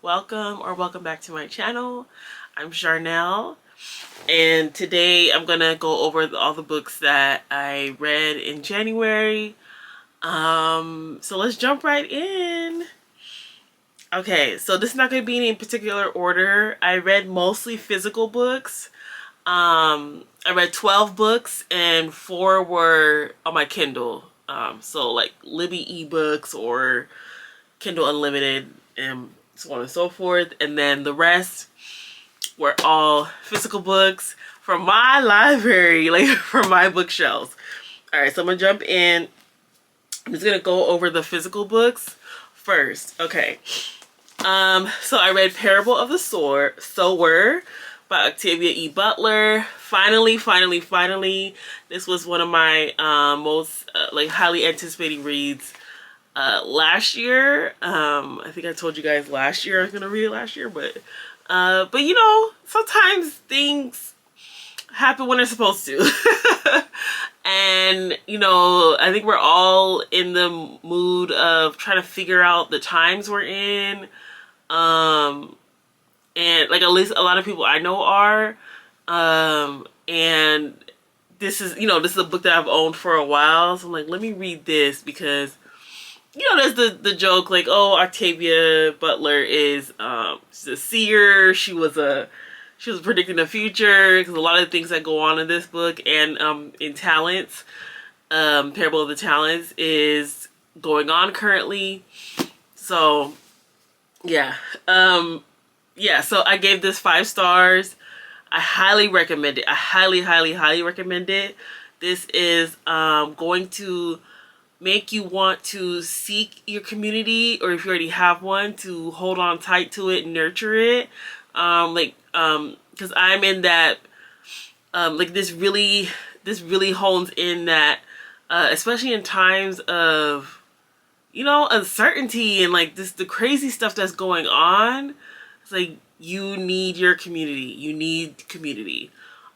welcome or welcome back to my channel. I'm Charnel, and today I'm gonna go over all the books that I read in January. So let's jump right in. Okay, so this is not gonna be in any particular order. I read mostly physical books. I read 12 books and 4 were on my Kindle. So like Libby ebooks or Kindle Unlimited and so on and so forth. And then the rest were all physical books from my library, like from my bookshelves. Alright, so I'm gonna jump in. I'm just gonna go over the physical books first. Okay. So I read Parable of the Sower by Octavia E. Butler. Finally. This was one of my most like highly anticipating reads last year. I think I told you guys last year I was gonna read it last year, but you know, sometimes things happen when they're supposed to. And you know, I think we're all in the mood of trying to figure out the times we're in. And like at least a lot of people I know are. And this is, you know, this is a book that I've owned for a while. So I'm like, let me read this because, you know, there's the joke like, oh, Octavia Butler is she's a seer. She was predicting the future, because a lot of the things that go on in this book and in Talents, Parable of the Talents is going on currently. So yeah. Yeah, so I gave this 5 stars. I highly recommend it. I highly recommend it. This is going to make you want to seek your community, or if you already have one, to hold on tight to it and nurture it. Because I'm in that, like this really hones in that, especially in times of, you know, uncertainty and like the crazy stuff that's going on. It's like you need your community. You need community.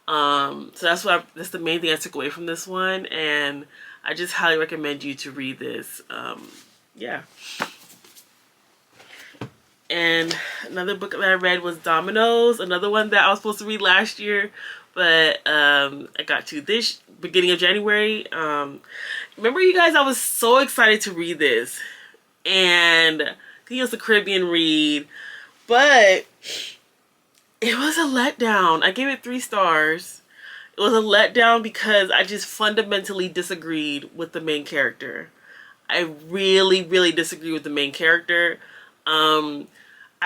So that's the main thing I took away from this one, and I just highly recommend you to read this. Yeah. And another book that I read was Dominoes, another one that I was supposed to read last year, but I got to this beginning of January. Remember, you guys, I was so excited to read this, and I think it was a Caribbean read, but it was a letdown. I gave it 3 stars. It was a letdown because I just fundamentally disagreed with the main character. I really disagree with the main character. I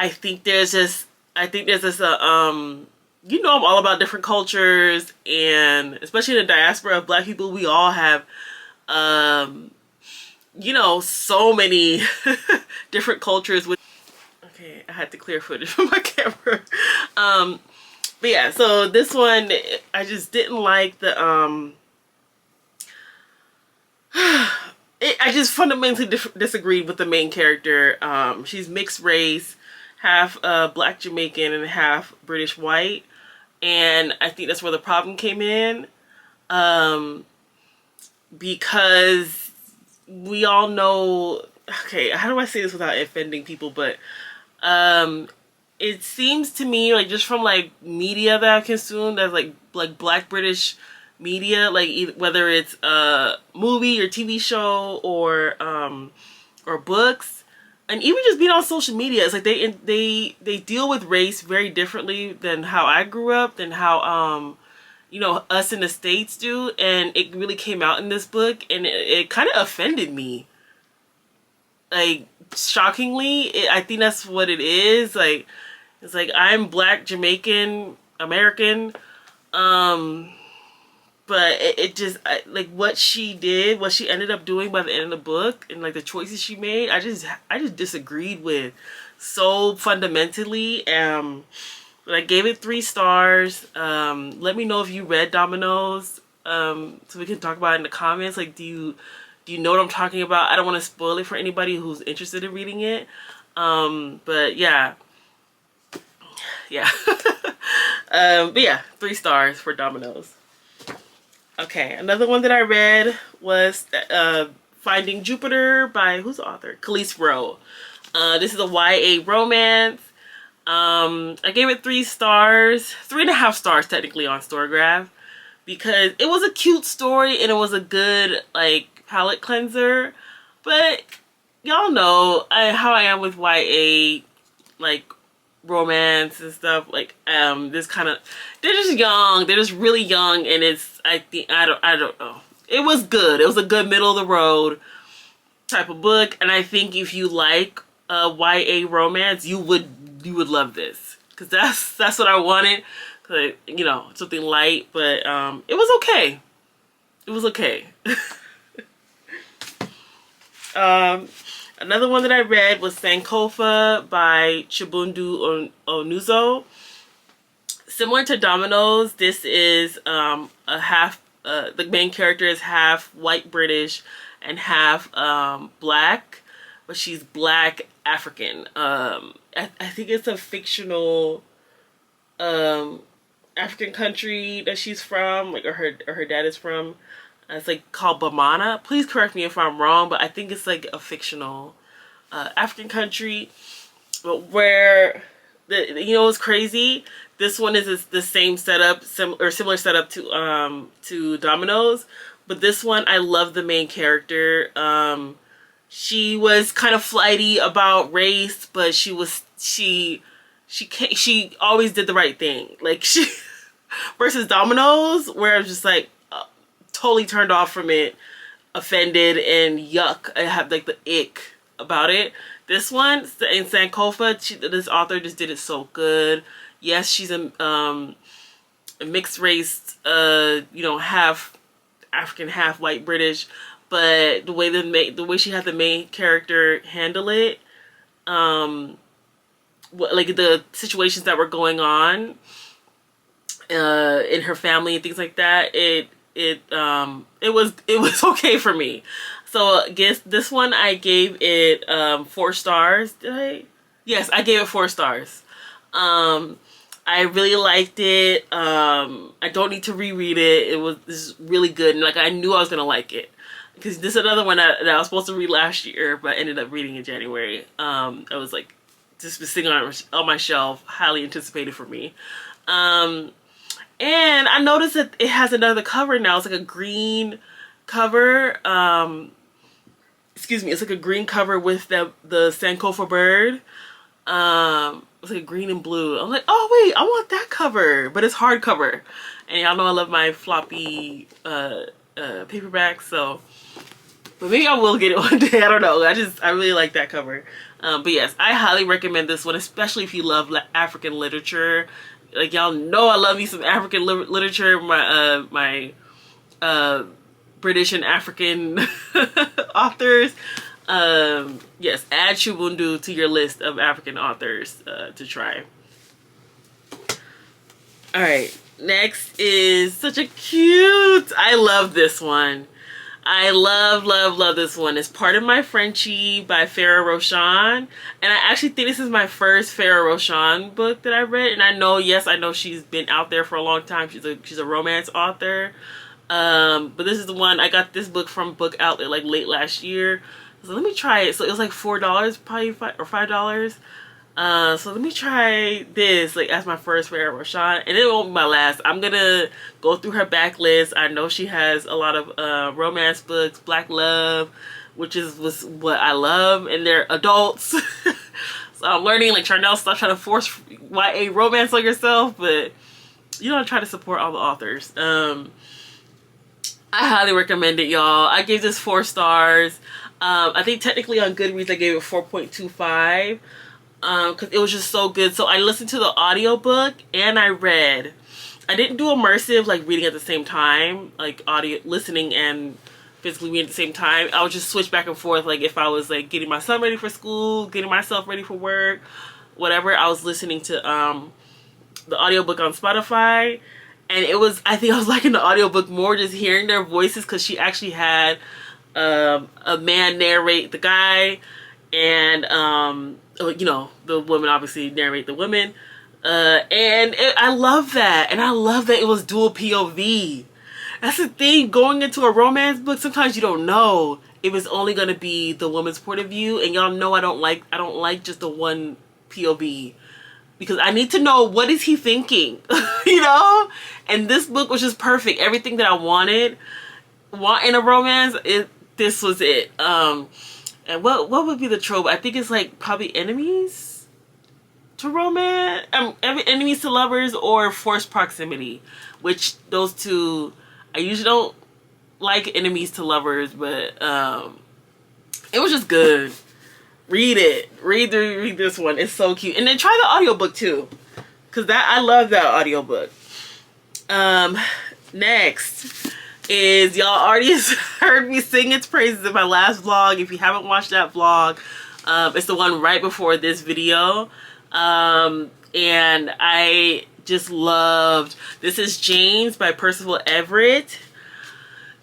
think there's this, you know, I'm all about different cultures, and especially in the diaspora of Black people, we all have, you know, so many different cultures with. Okay, I had to clear footage from my camera. But yeah, so this one, I just didn't like the, I just fundamentally disagreed with the main character. She's mixed race, half Black Jamaican and half British white. And I think that's where the problem came in. Because we all know, okay, how do I say this without offending people? But it seems to me, like, just from like media that I consume, that's like Black British media, like whether it's a movie or TV show or books, and even just being on social media, it's like they deal with race very differently than how I grew up, than how you know, us in the States do. And it really came out in this book, and it kind of offended me. Like, shockingly, I think that's what it is. Like, it's like, I'm Black, Jamaican, American, but it just, like, what she did, what she ended up doing by the end of the book, and like the choices she made, I just disagreed with so fundamentally. But I gave it 3 stars. Let me know if you read Dominoes, so we can talk about it in the comments. Like, do you know what I'm talking about? I don't want to spoil it for anybody who's interested in reading it. But yeah. But yeah, 3 stars for Dominoes. Okay, another one that I read was Finding Jupiter by, who's the author? Khalees Rowe. This is a YA romance. I gave it 3 stars, 3.5 stars technically on Storygraph, because it was a cute story and it was a good like palate cleanser. But y'all know how I am with YA, like romance and stuff. Like this kind of, they're just young, they're just really young, and it's, I think, I don't know. It was good. It was a good middle of the road type of book, and I think if you like YA romance, you would love this, because that's what I wanted. Cause, you know, something light, but it was okay. It was okay. Another one that I read was Sankofa by Chibundu Onuzo. Similar to Dominoes, this is a half, the main character is half white British and half black, but she's black African. I think it's a fictional African country that she's from, like, or her dad is from. It's like called Bamana. Please correct me if I'm wrong, but I think it's like a fictional African country. But where you know what's crazy? This one is the same setup, similar setup to Dominoes, but this one I love the main character. She was kind of flighty about race, but she always did the right thing. Like she versus Dominoes, where I was just like totally turned off from it, offended, and yuck. I have like the ick about it. This one in Sankofa, this author just did it so good. Yes, she's a mixed race, you know, half African, half white British, but the way she had the main character handle it, like the situations that were going on in her family and things like that, it was okay for me. So I guess this one I gave it 4 stars. Did I? Yes, I gave it 4 stars. I really liked it. I don't need to reread it. This is really good, and like I knew I was gonna like it, because this is another one that I was supposed to read last year, but I ended up reading in January. I was like just been sitting on my shelf, highly anticipated for me. And I noticed that it has another cover now. It's like a green cover. Excuse me, it's like a green cover with the Sankofa bird. It's like green and blue. I'm like, oh wait, I want that cover, but it's hardcover. And y'all know I love my floppy paperbacks, so. But maybe I will get it one day. I don't know. I really like that cover. But yes, I highly recommend this one, especially if you love African literature. Like y'all know, I love me some African literature. My British and African authors. Yes, add Chibundu to your list of African authors to try. Alright, next is such a cute, I love this one. I love this one. It's Part of My Frenchie by Farah Roshan. And I actually think this is my first Farah Roshan book that I read. And I know she's been out there for a long time. She's a romance author. But this is the one, I got this book from Book Outlet like late last year. So let me try it. So it was like $4 probably, or $5. So let me try this like as my first Farah Roshan, and it won't be my last. I'm gonna go through her backlist. I know she has a lot of romance books, Black love, which was what I love, and they're adults. So I'm learning, like, Charnel, stop trying to force YA romance on yourself, but you know, try to support all the authors. I highly recommend it, y'all. I gave this 4 stars. I think technically on Goodreads I gave it 4.25. Because it was just so good. So I listened to the audiobook and I read. I didn't do immersive, like reading at the same time, like audio listening and physically reading at the same time. I would just switch back and forth, like if I was like getting my son ready for school, getting myself ready for work, whatever. I was listening to the audiobook on Spotify, and I think I was liking the audiobook more just hearing their voices, because she actually had a man narrate the guy, and you know, the women obviously narrate the women, and I love that, and I love that it was dual POV. That's the thing, going into a romance book, sometimes you don't know if it's only gonna be the woman's point of view, and y'all know I don't like just the one POV, because I need to know what is he thinking, you know? And this book was just perfect. Everything that I want in a romance, this was it. And what would be the trope? I think it's like probably enemies to romance, enemies to lovers, or forced proximity, which those two, I usually don't like enemies to lovers, but it was just good. Read it. Read this one. It's so cute. And then try the audiobook too, because I love that audiobook. Next is, y'all already heard me sing its praises in my last vlog. If you haven't watched that vlog, it's the one right before this video. And I just loved, this is James by Percival Everett.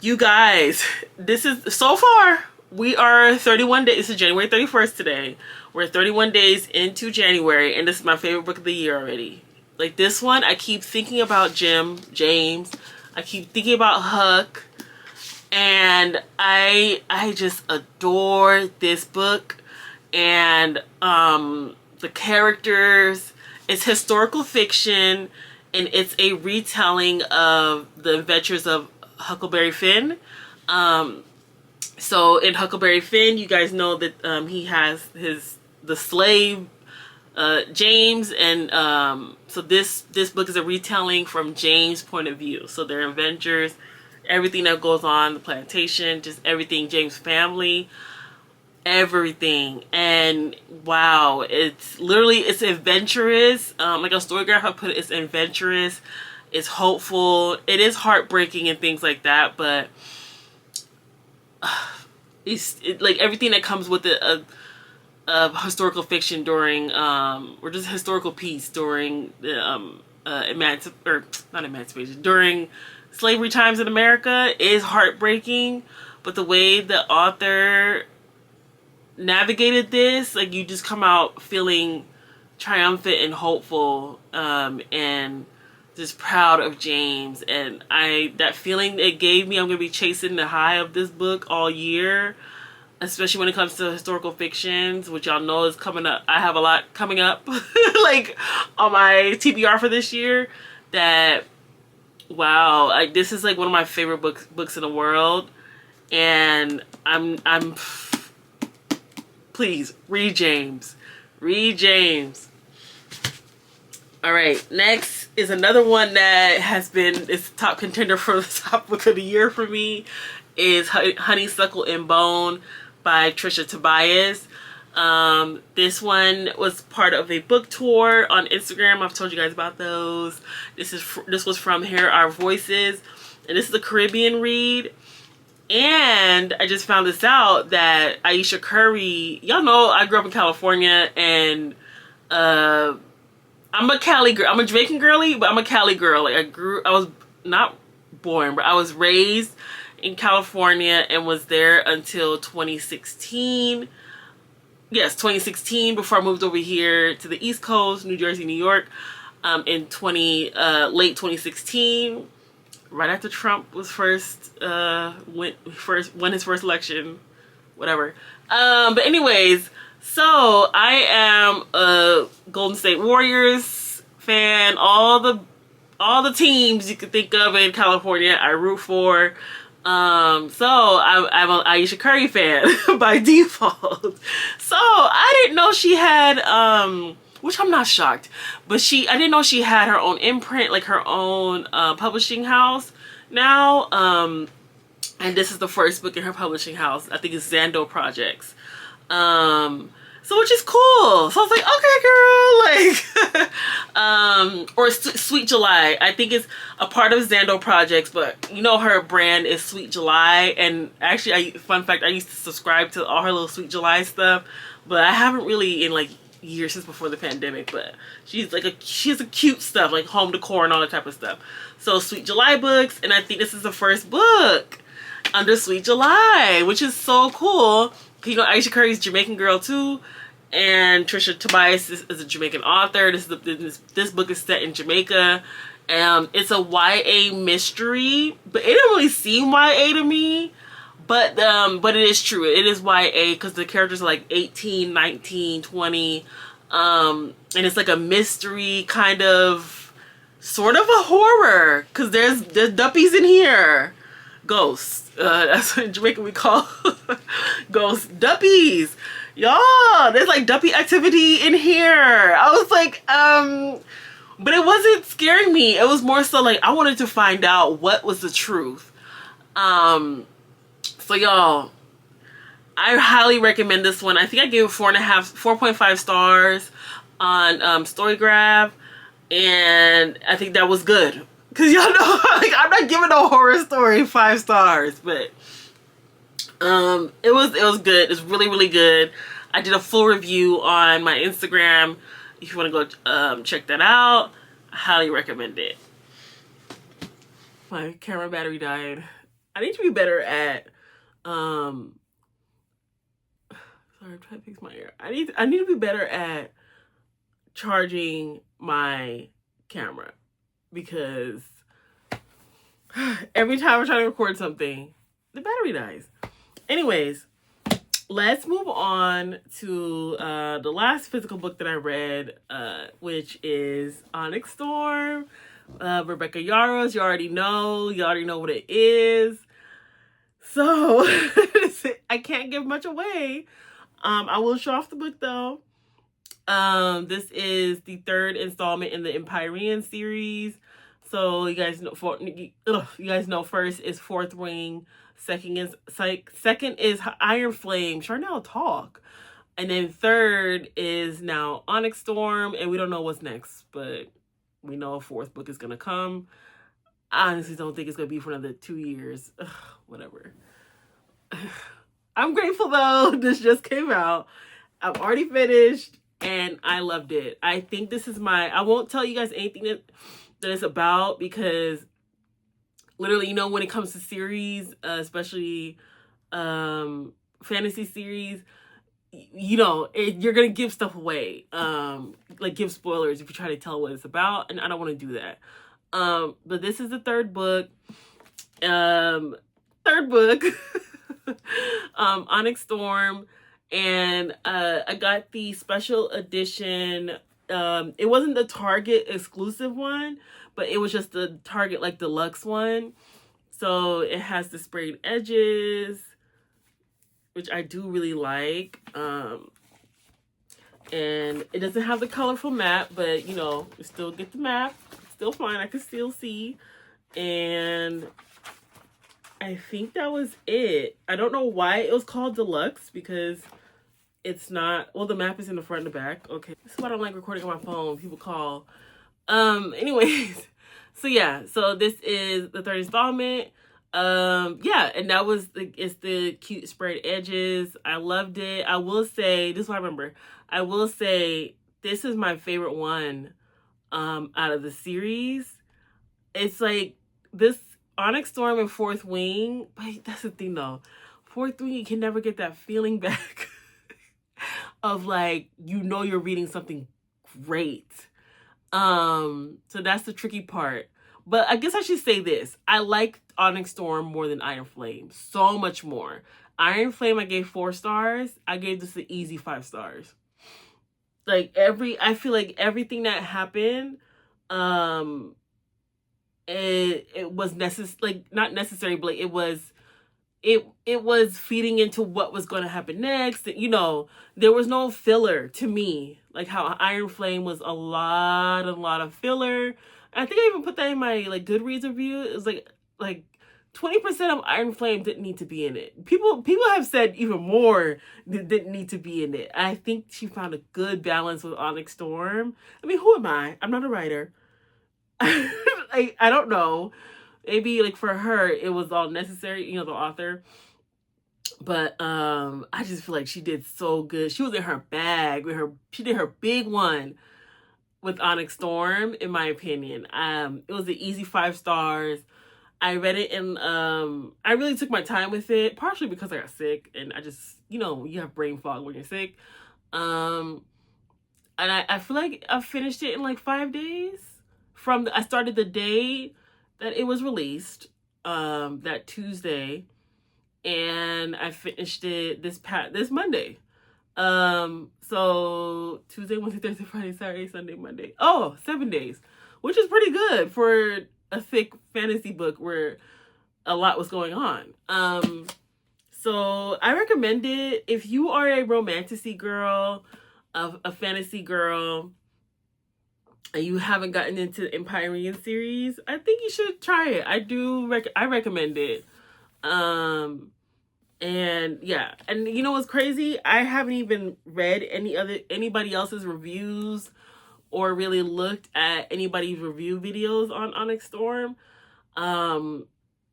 You guys, this is, so far, we are 31 days, this is January 31st today. We're 31 days into January, and this is my favorite book of the year already. Like this one, I keep thinking about James. I keep thinking about Huck. And I just adore this book. And the characters, it's historical fiction, and it's a retelling of the adventures of Huckleberry Finn. So in Huckleberry Finn, you guys know that he has the slave James, and so this book is a retelling from James' point of view. So their adventures, everything that goes on, the plantation, just everything, James' family, everything. And wow, it's adventurous. Like a storygraph I put it, it's adventurous, it's hopeful, it is heartbreaking and things like that, but it's like everything that comes with it, historical fiction during or just historical piece during the not emancipation, during slavery times in America is heartbreaking. But the way the author navigated this, like, you just come out feeling triumphant and hopeful, and just proud of James. And that feeling it gave me, I'm gonna be chasing the high of this book all year, especially when it comes to historical fictions, which y'all know is coming up. I have a lot coming up like on my TBR for this year. That, wow, this is like one of my favorite books in the world. And I'm please read James. Read James. All right, next is another one that has been, it's top contender for the top book of the year for me, is Honeysuckle and Bone by Trisha Tobias. This one was part of a book tour on Instagram. I've told you guys about those. This was from Hear Our Voices, and this is a Caribbean read. And I just found this out that Aisha Curry, y'all know I grew up in California, and I'm a Cali girl. I'm a Jamaican girly, but I'm a Cali girl. Like I was not born, but I was raised in California and was there until 2016. Yes, 2016, before I moved over here to the East Coast, New Jersey, New York, in late 2016, right after Trump was won his first election, whatever. But anyways, so I am a Golden State Warriors fan. All the teams you could think of in California, I root for. So I'm an Aisha Curry fan by default. So I didn't know she had, which I'm not shocked, but I didn't know she had her own imprint, like her own publishing house now. And this is the first book in her publishing house. I think it's Zando Projects. So which is cool. So I was like, okay, girl, like, or Sweet July. I think it's a part of Zando Projects, but you know her brand is Sweet July. And actually, fun fact, I used to subscribe to all her little Sweet July stuff, but I haven't really in like years since before the pandemic. But she has a cute stuff like home decor and all that type of stuff. So Sweet July books, and I think this is the first book under Sweet July, which is so cool. You know, Aisha Curry's Jamaican girl too, and Trisha Tobias is a Jamaican author. This book is set in Jamaica. It's a YA mystery, but it didn't really seem YA to me. But it is true. It is YA because the characters are like 18, 19, 20. And it's like a mystery kind of, sort of a horror, because there's duppies in here. Ghosts. That's what in Jamaica we call ghosts. Duppies. Y'all, there's like duppy activity in here. I was like, but it wasn't scaring me. It was more so like I wanted to find out what was the truth. So y'all, I highly recommend this one. I think I gave it 4.5 stars on Storygraph, and I think that was good. Cause y'all know, like, I'm not giving a horror story 5 stars, but it was good. It's really, really good. I did a full review on my Instagram. If you want to go check that out, I highly recommend it. My camera battery died. I need to be better at sorry, I'm trying to fix my ear. I need to be better at charging my camera, because every time I try to record something, the battery dies. Anyways, let's move on to the last physical book that I read, which is Onyx Storm. Rebecca Yarros. You already know what it is. So I can't give much away. I will show off the book though. This is the 3rd installment in the Empyrean series. So you guys know, first is Fourth Wing, second is Iron Flame. Charnel, talk. And then 3rd is now Onyx Storm, and we don't know what's next, but we know a 4th book is gonna come. I honestly don't think it's gonna be for another 2 years. Ugh, whatever. I'm grateful though. This just came out. I've already finished and I loved it. I think this is I won't tell you guys anything that it's about, because literally, when it comes to series, especially fantasy series, you're gonna give stuff away, like give spoilers if you try to tell what it's about, and I don't want to do that. But this is the 3rd book. Onyx Storm, and I got the special edition. It wasn't the Target exclusive one, but it was just the Target like deluxe one. So it has the sprayed edges, which I do really like. And it doesn't have the colorful map, but you still get the map. It's still fine. I can still see. And I think that was it. I don't know why it was called deluxe, because it's not. Well, the map is in the front and the back. Okay, this is why I don't like recording on my phone. People call. Anyways, so yeah. So this is the 3rd installment. Yeah, and that was it's the cute sprayed edges. I loved it. I will say, this is what I remember. I will say this is my favorite one out of the series. It's like this Onyx Storm and Fourth Wing, but that's the thing though. Fourth Wing, you can never get that feeling back of like, you're reading something great. So that's the tricky part. But I guess I should say this. I like Onyx Storm more than Iron Flame. So much more. Iron Flame I gave 4 stars. I gave this an easy 5 stars. Like I feel like everything that happened, it was necessary, like not necessary, but like, it was feeding into what was going to happen next. There was no filler to me, like how Iron Flame was a lot of filler. I think I even put that in my like Goodreads review. It was like 20% of Iron Flame didn't need to be in it. People have said even more didn't need to be in it. I think she found a good balance with Onyx Storm. I mean, who am I? I'm not a writer. I don't know. Maybe like for her it was all necessary, the author. But I just feel like she did so good. She was in her bag she did her big one with Onyx Storm, in my opinion. It was an easy 5 stars. I read it and I really took my time with it, partially because I got sick and I just, you have brain fog when you're sick. And I feel like I finished it in like 5 days. I started the day that it was released, that Tuesday, and I finished it this Monday. So Tuesday, Wednesday, Thursday, Friday, Saturday, Sunday, Monday. Oh, 7 days, which is pretty good for a thick fantasy book where a lot was going on. So I recommend it if you are a romantasy girl, a fantasy girl, and you haven't gotten into the Empyrean series. I think you should try it. I recommend it. And yeah, and you know what's crazy? I haven't even read anybody else's reviews or really looked at anybody's review videos on Onyx Storm. And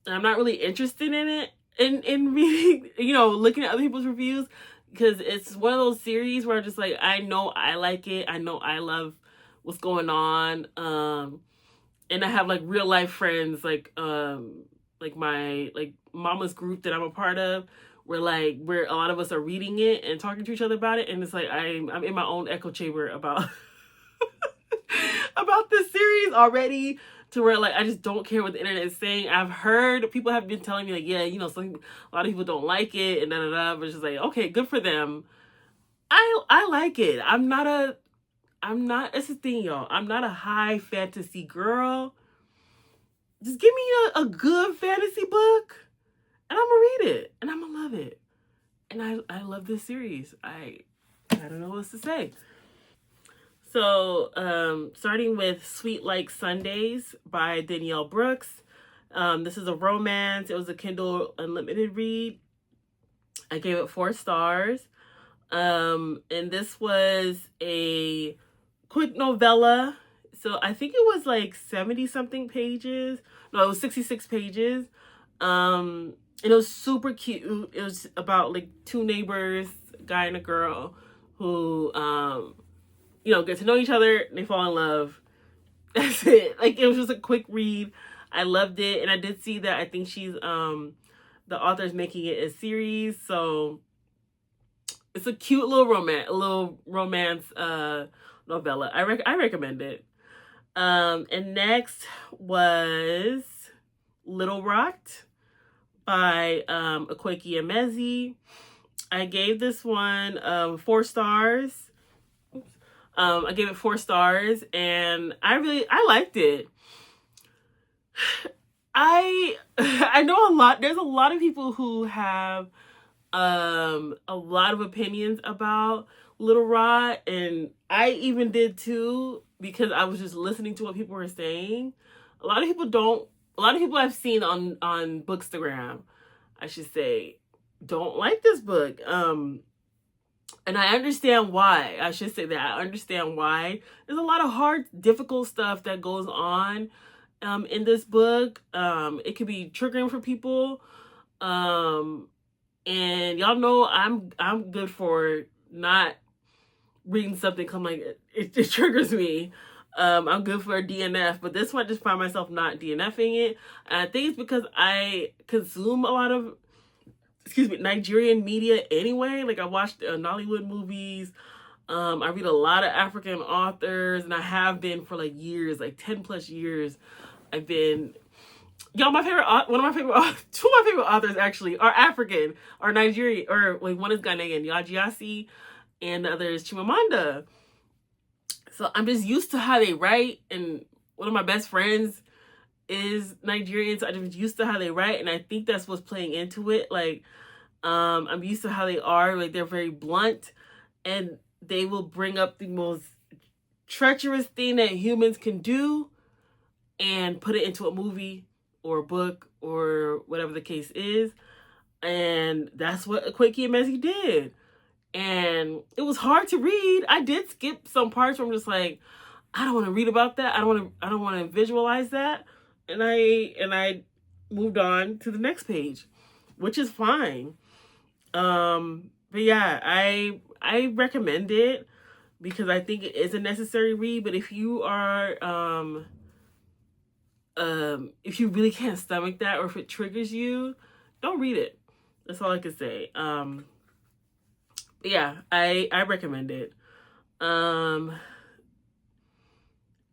I'm not really interested in it in reading, looking at other people's reviews, because it's one of those series where I'm just like, I know I like it. I know I love what's going on. And I have like real life friends, like my mama's group that I'm a part of, where a lot of us are reading it and talking to each other about it, and it's like I'm in my own echo chamber about about this series already, to where like I just don't care what the internet is saying. I've heard people have been telling me like, yeah, a lot of people don't like it and but it's just like, okay, good for them. I like it. I'm not it's the thing, y'all. I'm not a high fantasy girl. Just give me a good fantasy book and I'm gonna read it and I'm gonna love it. And I love this series. I don't know what else to say. So, starting with Sweet Like Sundays by Danielle Brooks. This is a romance. It was a Kindle Unlimited read. I gave it 4 stars. And this was a quick novella. So I think it was like 70 something pages. No, it was 66 pages. And it was super cute. It was about like 2 neighbors, a guy and a girl, who get to know each other, and they fall in love. That's it. Like, it was just a quick read. I loved it. And I did see that I think the author's making it a series. So it's a cute little romance novella. I recommend it. And next was Little Rocked by Akwaeke Emezi. I gave this one 4 stars. I gave it 4 stars, and I liked it. I know there's a lot of people who have a lot of opinions about Little Rot, and I even did too, because I was just listening to what people were saying. A lot of people I've seen on Bookstagram, I should say, don't like this book. And I understand why. I should say that I understand why. There's a lot of hard, difficult stuff that goes on in this book. It could be triggering for people. And y'all know I'm good for not reading something come like it triggers me. I'm good for a DNF, but this one I just find myself not DNFing it. And I think it's because I consume a lot of Nigerian media anyway. Like, I watched Nollywood movies. I read a lot of African authors, and I have been for like years, like 10 plus years. I've been, y'all, two of my favorite authors actually are African, are Nigerian, or like one is Ghanaian, Yajiasi, and the other is Chimamanda. So I'm just used to how they write, and one of my best friends is Nigerian, so I'm just used to how they write, and I think that's what's playing into it. Like, I'm used to how they are. Like, they're very blunt, and they will bring up the most treacherous thing that humans can do and put it into a movie or a book or whatever the case is. And that's what Akwaeke Emezi did. And it was hard to read. I did skip some parts where I'm just like, I don't want to read about that. I don't want to visualize that. And I moved on to the next page, which is fine. But yeah, I recommend it because I think it is a necessary read. But if you are if you really can't stomach that, or if it triggers you, don't read it. That's all I can say. But yeah, I recommend it.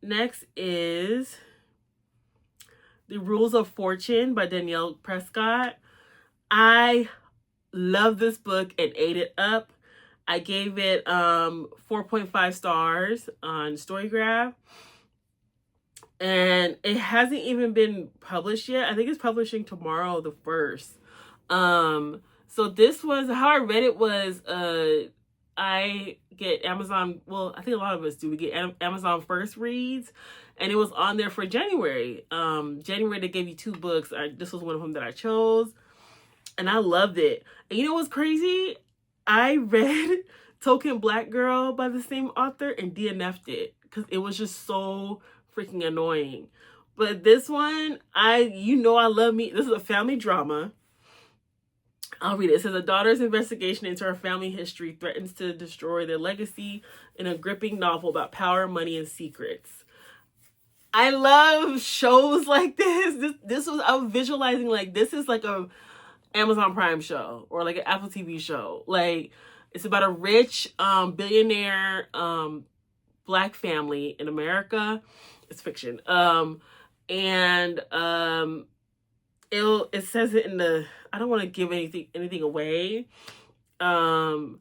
Next is The Rules of Fortune by Danielle Prescott. I love this book and ate it up. I gave it 4.5 stars on Storygraph. And it hasn't even been published yet. I think it's publishing tomorrow, the 1st. So this was how I read it was I get Amazon, well, I think a lot of us do. We get Amazon First Reads, and it was on there for January. January they gave you 2 books. This was one of them that I chose, and I loved it. And you know what's crazy? I read Token Black Girl by the same author and DNF'd it because it was just so freaking annoying. But this one, I love me. This is a family drama. I'll read it. It says a daughter's investigation into her family history threatens to destroy their legacy in a gripping novel about power, money, and secrets. I love shows like this. I was visualizing like this is like a Amazon Prime show or like an Apple TV show. Like it's about a rich billionaire Black family in America. It's fiction. It says it in the, I don't want to give anything away. Dad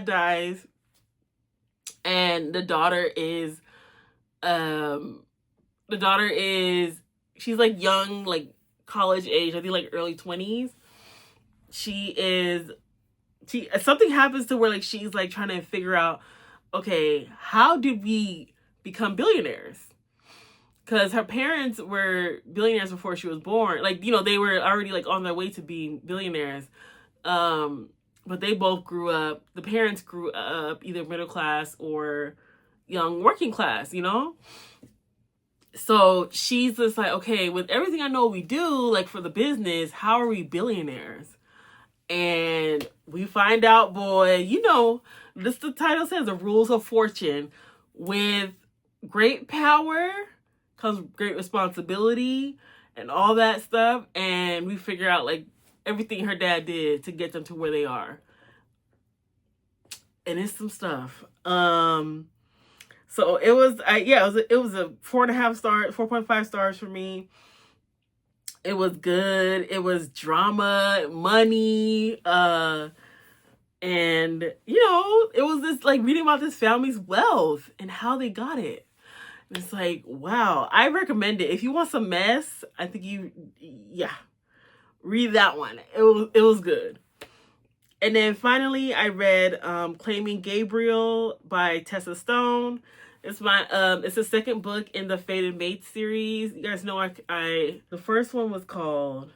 dies, and the daughter is she's like young, like college age, I think like early 20s. Something happens to where like she's like trying to figure out, okay, how did we become billionaires? Because her parents were billionaires before she was born. Like, they were already like on their way to being billionaires. But they both grew up, the parents grew up either middle class or young working class, So she's just like, okay, with everything I know we do, like for the business, how are we billionaires? And we find out, boy, the title says the rules of fortune. With great power comes great responsibility and all that stuff. And we figure out like everything her dad did to get them to where they are. And it's some stuff. So it was a 4.5 stars, 4.5 stars for me. It was good. It was drama, money, and it was this like reading about this family's wealth and how they got it. And it's like, wow, I recommend it. If you want some mess, I think read that one. It was good. And then finally I read Claiming Gabriel by Tessa Stone. It's the second book in the Fated Mates series. You guys know the first one was called,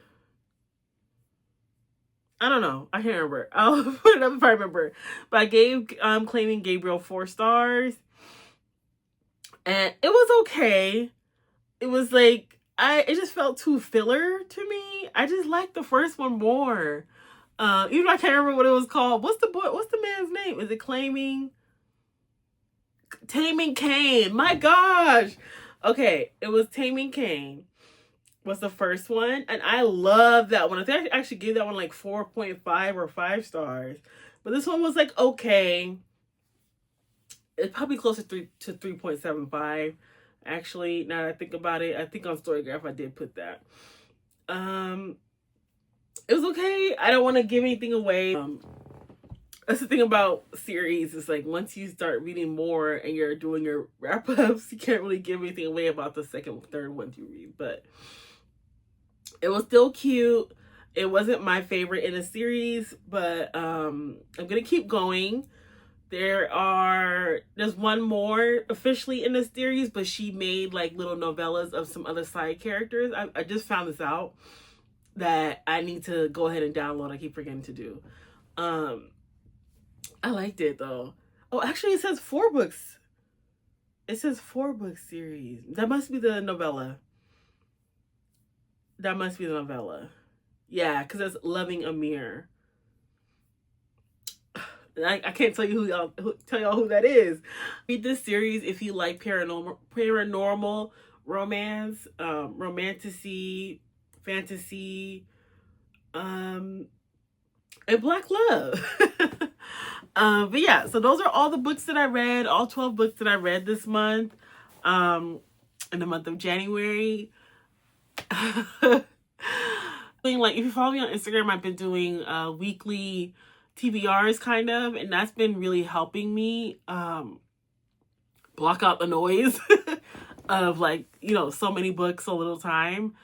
I don't know, I can't remember. I'll put it up if I remember. But I gave Claiming Gabriel 4 stars. And it was okay. It was like it just felt too filler to me. I just liked the first one more. Even though I can't remember what it was called. What's the man's name? Is it Taming Cain? My gosh. Okay, it was Taming Cain was the first one, and I love that one. I think I actually gave that one like 4.5 or 5 stars. But this one was like okay. It's probably closer to 3.75. Actually, now that I think about it, I think on Storygraph I did put that. It was okay. I don't want to give anything away. That's the thing about series. It's like once you start reading more and you're doing your wrap-ups, you can't really give anything away about the second, third ones you read. But it was still cute. It wasn't my favorite in the series, but I'm gonna keep going. There's one more officially in the series, but she made like little novellas of some other side characters. I just found this out that I need to go ahead and download. I keep forgetting to do. I liked it though. Oh, actually it says 4 books. It says 4 book series. That must be the novella. Yeah, because it's Loving Amir. I can't tell you who that is. Read this series if you like paranormal romance, romantasy, fantasy, and Black love. But yeah, so those are all the books that I read, all 12 books that I read this month, in the month of January. Like, if you follow me on Instagram, I've been doing weekly TBRs kind of, and that's been really helping me block out the noise of like, you know, so many books, so little time.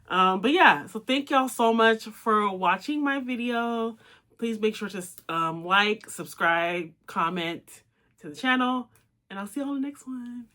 But yeah, so thank y'all so much for watching my video. Please make sure to like, subscribe, comment to the channel, and I'll see you on the next one.